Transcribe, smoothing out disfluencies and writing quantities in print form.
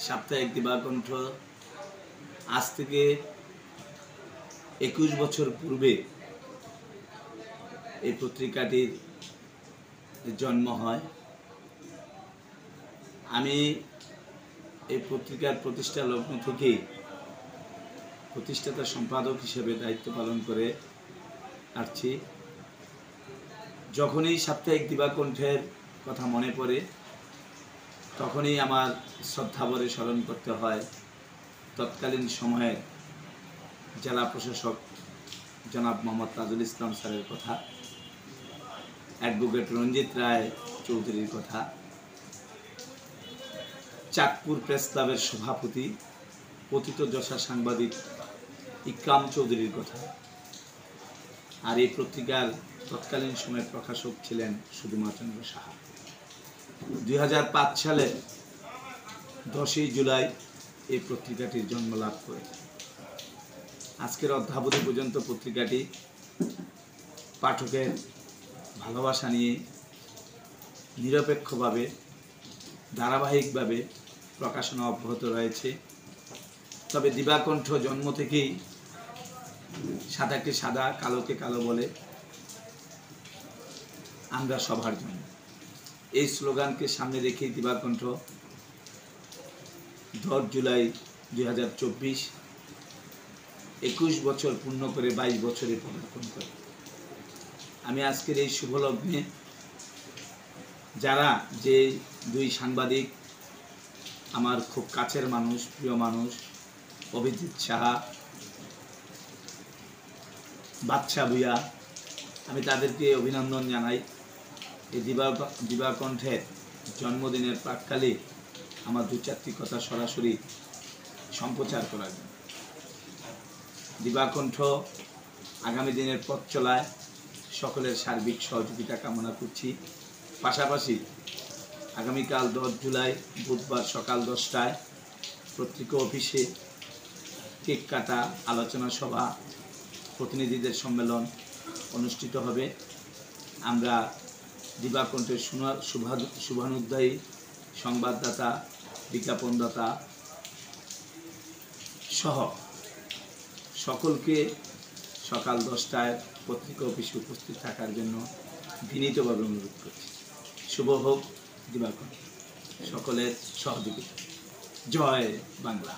সাপ্তাহিক দিবাকণ্ঠ আজ থেকে 21 বছর পূর্বে এই পত্রিকাটির জন্ম হয়। আমি এই পত্রিকার প্রতিষ্ঠা লগ্ন থেকেই প্রতিষ্ঠাতা সম্পাদক হিসেবে দায়িত্ব পালন করে আসছি। যখনই সাপ্তাহিক দিবাকণ্ঠের কথা মনে পড়ে তখনই আমার শ্রদ্ধাভরে স্মরণ করতে হয় তৎকালীন সময়ের জেলা প্রশাসক জনাব মোহাম্মদ তাজুল ইসলাম স্যারের কথা, অ্যাডভোকেট রঞ্জিত রায় চৌধুরীর কথা, চাঁদপুর প্রেস ক্লাবের সভাপতি পতিতযশা সাংবাদিক ইকরাম চৌধুরীর কথা। আর এই পত্রিকার তৎকালীন সময়ের প্রকাশক ছিলেন সুধীমা চন্দ্র সাহা। 2005 সালে 10ই জুলাই এই পত্রিকাটির জন্ম লাভ করে। আজকের অদ্যাবধি পর্যন্ত পত্রিকাটি পাঠকের ভালোবাসা নিয়ে নিরপেক্ষভাবে ধারাবাহিকভাবে প্রকাশনা অব্যাহত রয়েছে। তবে দিবাকণ্ঠ জন্ম থেকেই সাদাকে সাদা কালোকে কালো বলে আমরা সবার জন্য, এই স্লোগানকে সামনে রেখে দিবাকণ্ঠ 10 জুলাই 2024 21 বছর পূর্ণ করে 22 বছরে পদার্পণ করে। আমি আজকের এই শুভ লগ্নে যারা যে দুই সাংবাদিক আমার খুব কাছের মানুষ, প্রিয় মানুষ, অভিজিৎ সাহা, বাদশা ভুইয়া, আমি তাদেরকে অভিনন্দন জানাই। এই দিবাকণ্ঠের জন্মদিনের প্রাক্কালে আমার দু চারটি কথা সরাসরি সম্প্রচার করার জন্য। দিবাকণ্ঠ আগামী দিনের পথ চলায় সকলের সার্বিক সহযোগিতা কামনা করছি। পাশাপাশি আগামীকাল 10 জুলাই বুধবার সকাল 10টায় পত্রিকা অফিসে কেক কাটা, আলোচনা সভা, প্রতিনিধিদের সম্মেলন অনুষ্ঠিত হবে। আমরা দিবাকণ্ঠের শুভানুধ্যায়ী সংবাদদাতা, বিজ্ঞাপনদাতা সহ সকলকে সকাল 10টায় পত্রিকা অফিসে উপস্থিত থাকার জন্য বিনীতভাবে অনুরোধ করছি। শুভ হোক দিবাকণ্ঠ, সকলের সহযোগিতা। জয় বাংলা।